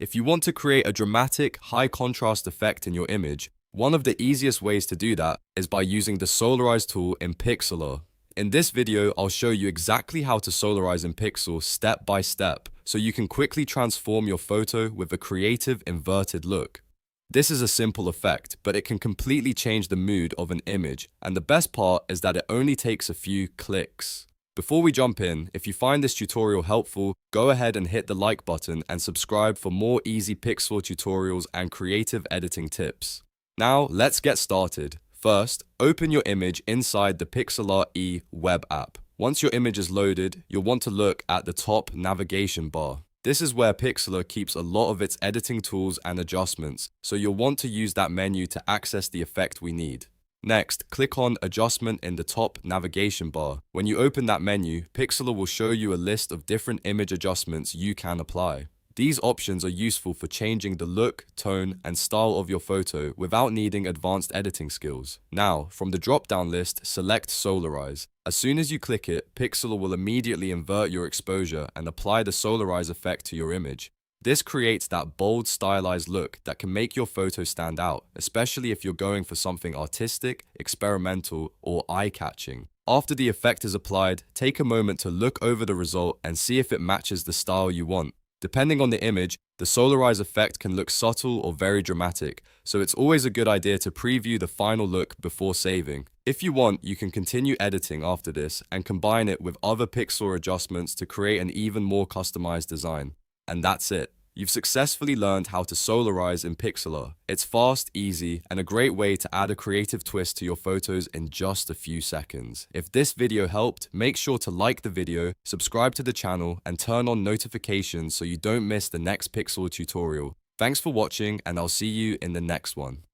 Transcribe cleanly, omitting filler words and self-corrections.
If you want to create a dramatic, high contrast effect in your image, one of the easiest ways to do that is by using the Solarize tool in Pixlr E. In this video, I'll show you exactly how to solarize in Pixlr step by step, so you can quickly transform your photo with a creative inverted look. This is a simple effect, but it can completely change the mood of an image, and the best part is that it only takes a few clicks. Before we jump in, if you find this tutorial helpful, go ahead and hit the like button and subscribe for more easy Pixlr tutorials and creative editing tips. Now, let's get started. First, open your image inside the Pixlr E web app. Once your image is loaded, you'll want to look at the top navigation bar. This is where Pixlr keeps a lot of its editing tools and adjustments, so you'll want to use that menu to access the effect we need. Next, click on Adjustment in the top navigation bar. When you open that menu, Pixlr will show you a list of different image adjustments you can apply. These options are useful for changing the look, tone, and style of your photo without needing advanced editing skills. Now, from the drop-down list, select Solarize. As soon as you click it, Pixlr will immediately invert your exposure and apply the Solarize effect to your image. This creates that bold, stylized look that can make your photo stand out, especially if you're going for something artistic, experimental, or eye-catching. After the effect is applied, take a moment to look over the result and see if it matches the style you want. Depending on the image, the Solarize effect can look subtle or very dramatic, so it's always a good idea to preview the final look before saving. If you want, you can continue editing after this and combine it with other Pixlr adjustments to create an even more customized design. And that's it. You've successfully learned how to solarize in Pixlr. It's fast, easy, and a great way to add a creative twist to your photos in just a few seconds. If this video helped, make sure to like the video, subscribe to the channel, and turn on notifications so you don't miss the next Pixlr tutorial. Thanks for watching, and I'll see you in the next one.